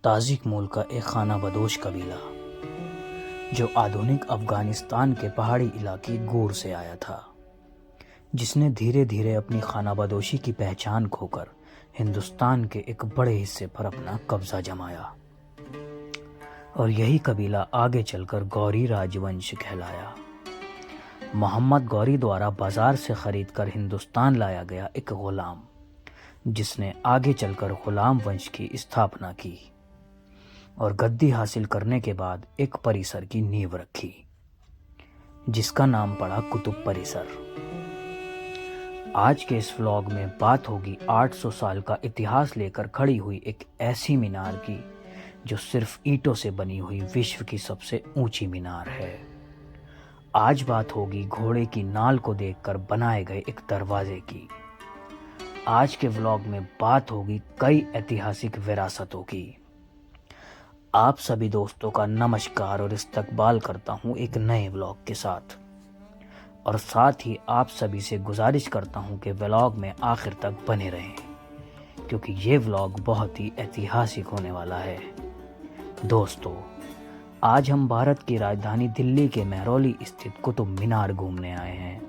Tajik मूल का एक खाना बदोश कबीला जो आधुनिक अफगानिस्तान के पहाड़ी इलाके गूर से आया था, जिसने धीरे धीरे अपनी खाना बदोशी की पहचान खोकर हिंदुस्तान के एक बड़े हिस्से पर अपना कब्जा जमाया। और यही कबीला आगे चलकर गौरी राजवंश कहलाया। मोहम्मद गौरी द्वारा बाजार से खरीदकर हिंदुस्तान लाया गया एक गुलाम, जिसने आगे चलकर गुलाम वंश की स्थापना की और गद्दी हासिल करने के बाद एक परिसर की नींव रखी, जिसका नाम पड़ा कुतुब परिसर। आज के इस व्लॉग में बात होगी 800 साल का इतिहास लेकर खड़ी हुई एक ऐसी मीनार की जो सिर्फ ईंटों से बनी हुई विश्व की सबसे ऊंची मीनार है। आज बात होगी घोड़े की नाल को देखकर बनाए गए एक दरवाजे की। आज के व्लॉग में बात होगी कई ऐतिहासिक विरासतों की। आप सभी दोस्तों का नमस्कार और इस्तकबाल करता हूं एक नए व्लॉग के साथ, और साथ ही आप सभी से गुजारिश करता हूं कि व्लॉग में आखिर तक बने रहें, क्योंकि ये व्लॉग बहुत ही ऐतिहासिक होने वाला है। दोस्तों, आज हम भारत की राजधानी दिल्ली के महरौली स्थित कुतुब मीनार घूमने आए हैं।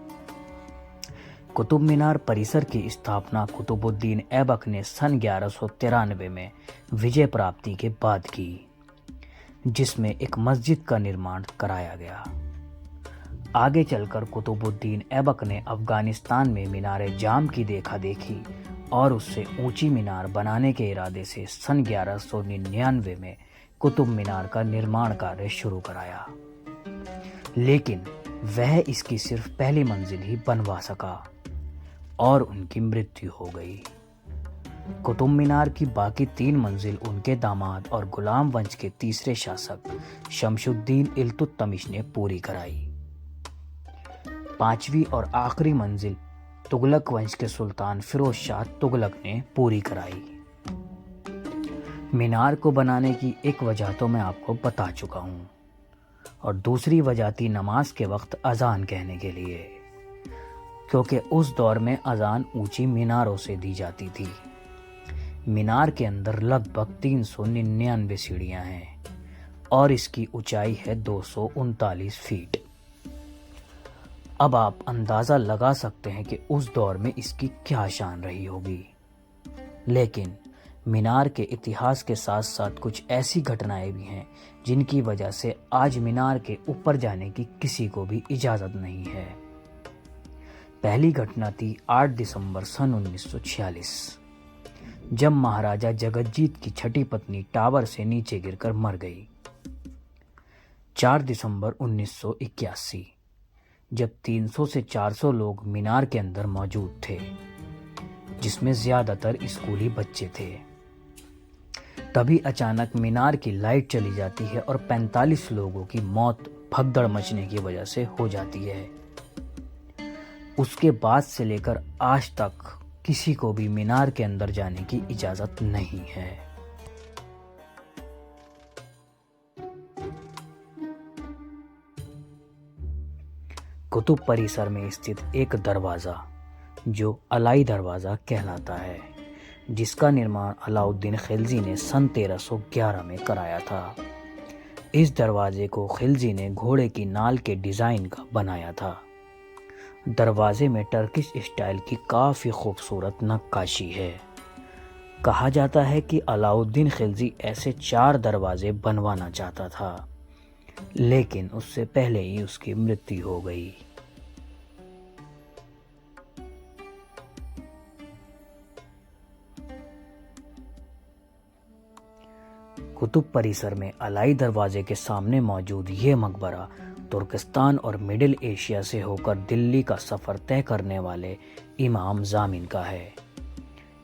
कुतुब मीनार परिसर की स्थापना कुतुबुद्दीन ऐबक ने सन 1193 में विजय प्राप्ति के बाद की, जिसमें एक मस्जिद का निर्माण कराया गया। आगे चलकर कुतुबुद्दीन ऐबक ने अफगानिस्तान में मीनार जाम की देखा देखी और उससे ऊंची मीनार बनाने के इरादे से सन 1199 में कुतुब मीनार का निर्माण कार्य शुरू कराया, लेकिन वह इसकी सिर्फ पहली मंजिल ही बनवा सका और उनकी मृत्यु हो गई। कुतुब मीनार की बाकी 3 मंजिल उनके दामाद और गुलाम वंश के तीसरे शासक शमशुद्दीन इल्तुतमिश ने पूरी कराई। 5वीं और आखिरी मंजिल तुगलक वंश के सुल्तान फिरोज शाह तुगलक ने पूरी कराई। मीनार को बनाने की एक वजह तो मैं आपको बता चुका हूँ, और दूसरी वजह थी नमाज के वक्त अजान कहने के लिए, क्योंकि उस दौर में अजान ऊंची मीनारों से दी जाती थी। मीनार के अंदर लगभग 399 सीढ़ियां हैं और इसकी ऊंचाई है 239 फीट। अब आप अंदाज़ा लगा सकते हैं कि उस दौर में इसकी क्या शान रही होगी। लेकिन मीनार के इतिहास के साथ साथ कुछ ऐसी घटनाएं भी हैं जिनकी वजह से आज मीनार के ऊपर जाने की किसी को भी इजाज़त नहीं है। पहली घटना थी 8 दिसंबर सन 1946, जब महाराजा जगतजीत की छठी पत्नी टावर से नीचे गिरकर मर गई। 4 दिसंबर 1981, जब 300 से 400 लोग मीनार के अंदर मौजूद थे, जिसमें ज़्यादातर स्कूली बच्चे थे। तभी अचानक मीनार की लाइट चली जाती है और 45 लोगों की मौत भगदड़ मचने की वजह से हो जाती है। उसके बाद से लेकर आज तक किसी को भी मीनार के अंदर जाने की इजाज़त नहीं है। कुतुब परिसर में स्थित एक दरवाज़ा जो अलाई दरवाज़ा कहलाता है, जिसका निर्माण अलाउद्दीन खिलजी ने सन 1311 में कराया था। इस दरवाजे को खिलजी ने घोड़े की नाल के डिज़ाइन का बनाया था। दरवाजे में टर्किश स्टाइल की काफ़ी खूबसूरत नक्काशी है। कहा जाता है कि अलाउद्दीन खिलजी ऐसे 4 दरवाजे बनवाना चाहता था, लेकिन उससे पहले ही उसकी मृत्यु हो गई। कुतुब परिसर में अलाई दरवाजे के सामने मौजूद ये मकबरा तुर्किस्तान और मिडिल एशिया से होकर दिल्ली का सफ़र तय करने वाले इमाम ज़ामिन का है।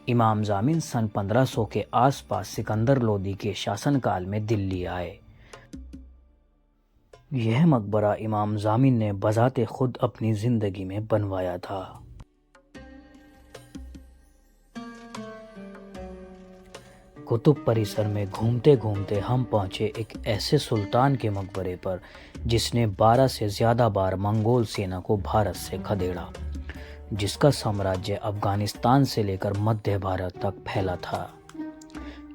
इमाम ज़ामिन सन 1500 के आसपास सिकंदर लोदी के शासनकाल में दिल्ली आए। यह मकबरा इमाम ज़ामिन ने बज़ाते खुद अपनी ज़िंदगी में बनवाया था। कुतुब परिसर में घूमते घूमते हम पहुंचे एक ऐसे सुल्तान के मकबरे पर जिसने 12 से ज़्यादा बार मंगोल सेना को भारत से खदेड़ा, जिसका साम्राज्य अफगानिस्तान से लेकर मध्य भारत तक फैला था।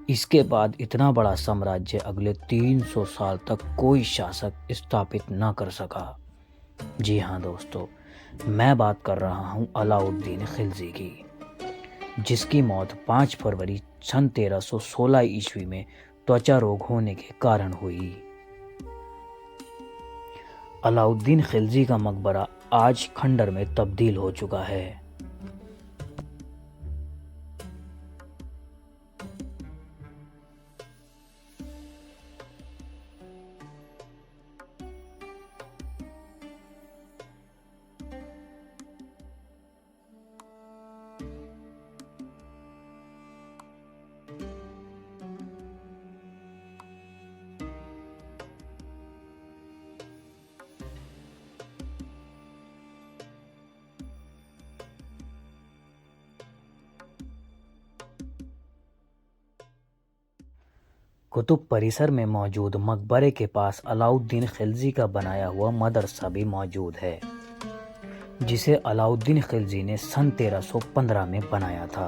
इसके बाद इतना बड़ा साम्राज्य अगले 300 साल तक कोई शासक स्थापित न कर सका। जी हाँ दोस्तों, मैं बात कर रहा हूँ अलाउद्दीन खिलजी की, जिसकी मौत 5 फरवरी सन 1316 ईस्वी में त्वचा रोग होने के कारण हुई। अलाउद्दीन खिलजी का मकबरा आज खंडर में तब्दील हो चुका है। कुतुब परिसर में मौजूद मकबरे के पास अलाउद्दीन खिलजी का बनाया हुआ मदरसा भी मौजूद है, जिसे अलाउद्दीन खिलजी ने सन 1315 में बनाया था।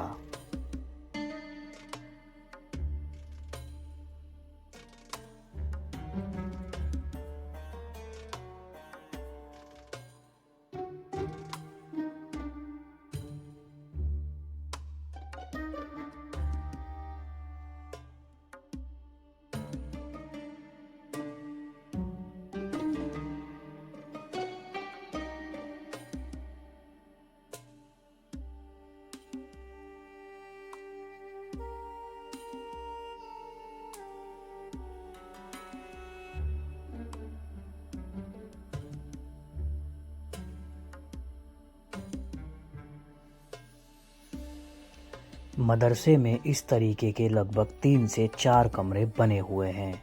मदरसे में इस तरीके के लगभग 3 से 4 कमरे बने हुए हैं,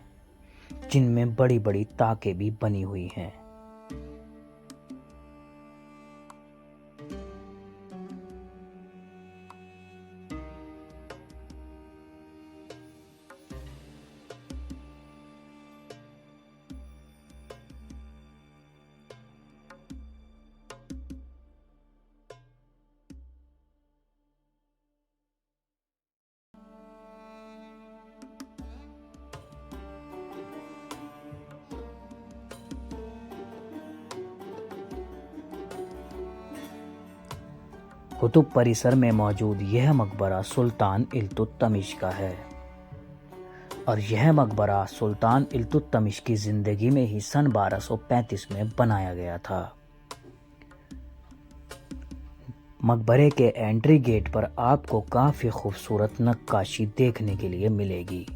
जिनमें बड़ी बड़ी ताकें भी बनी हुई हैं। कुतुब परिसर में मौजूद यह मकबरा सुल्तान इल्तुतमिश का है, और यह मकबरा सुल्तान इल्तुतमिश की ज़िंदगी में ही सन 1235 में बनाया गया था। मकबरे के एंट्री गेट पर आपको काफ़ी खूबसूरत नक्काशी देखने के लिए मिलेगी,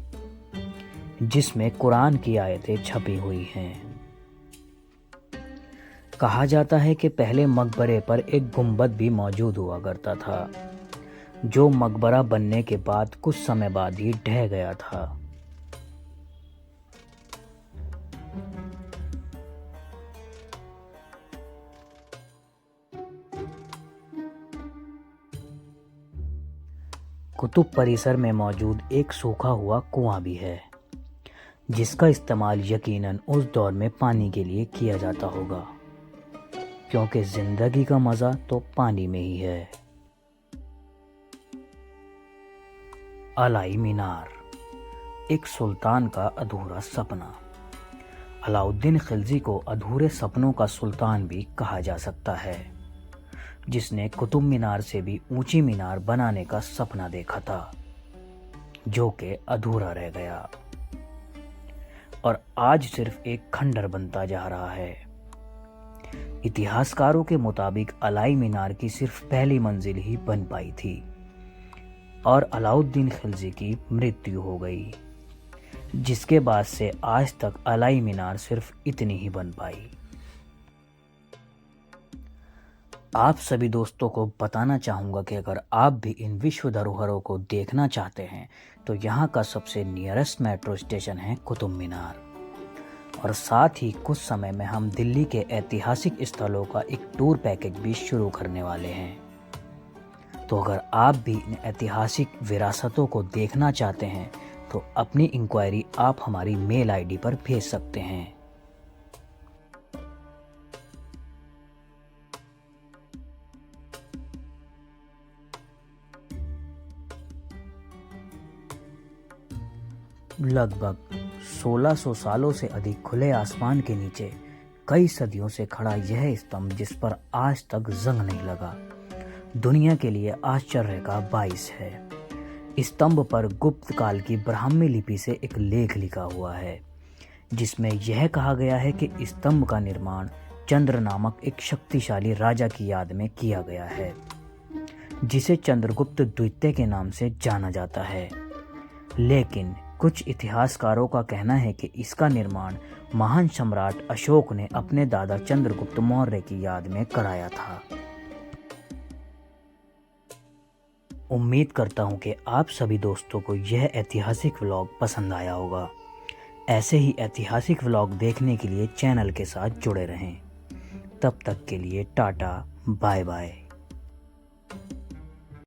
जिसमें कुरान की आयतें छपी हुई हैं। कहा जाता है कि पहले मकबरे पर एक गुंबद भी मौजूद हुआ करता था, जो मकबरा बनने के बाद कुछ समय बाद ही ढह गया था। कुतुब परिसर में मौजूद एक सूखा हुआ कुआं भी है, जिसका इस्तेमाल यकीनन उस दौर में पानी के लिए किया जाता होगा, क्योंकि जिंदगी का मज़ा तो पानी में ही है। अलाई मीनार, एक सुल्तान का अधूरा सपना। अलाउद्दीन खिलजी को अधूरे सपनों का सुल्तान भी कहा जा सकता है, जिसने कुतुब मीनार से भी ऊंची मीनार बनाने का सपना देखा था, जो कि अधूरा रह गया और आज सिर्फ एक खंडर बनता जा रहा है। इतिहासकारों के मुताबिक अलाई मीनार की सिर्फ पहली मंजिल ही बन पाई थी और अलाउद्दीन खिलजी की मृत्यु हो गई, जिसके बाद से आज तक अलाई मीनार सिर्फ इतनी ही बन पाई। आप सभी दोस्तों को बताना चाहूँगा कि अगर आप भी इन विश्व धरोहरों को देखना चाहते हैं तो यहाँ का सबसे नियरेस्ट मेट्रो स्टेशन है कुतुब मीनार, और साथ ही कुछ समय में हम दिल्ली के ऐतिहासिक स्थलों का एक टूर पैकेज भी शुरू करने वाले हैं। तो अगर आप भी इन ऐतिहासिक विरासतों को देखना चाहते हैं तो अपनी इंक्वायरी आप हमारी मेल आईडी पर भेज सकते हैं। लगभग 1600 सालों से अधिक खुले आसमान के नीचे कई सदियों से खड़ा यह स्तंभ, जिस पर आज तक जंग नहीं लगा, दुनिया के लिए आश्चर्य का बाइस है। स्तंभ पर गुप्त काल की ब्राह्मी लिपि से एक लेख लिखा हुआ है, जिसमें यह कहा गया है कि स्तंभ का निर्माण चंद्र नामक एक शक्तिशाली राजा की याद में किया गया है, जिसे चंद्रगुप्त द्वितीय के नाम से जाना जाता है। लेकिन कुछ इतिहासकारों का कहना है कि इसका निर्माण महान सम्राट अशोक ने अपने दादा चंद्रगुप्त मौर्य की याद में कराया था। उम्मीद करता हूँ कि आप सभी दोस्तों को यह ऐतिहासिक व्लॉग पसंद आया होगा। ऐसे ही ऐतिहासिक व्लॉग देखने के लिए चैनल के साथ जुड़े रहें। तब तक के लिए टाटा, बाय बाय।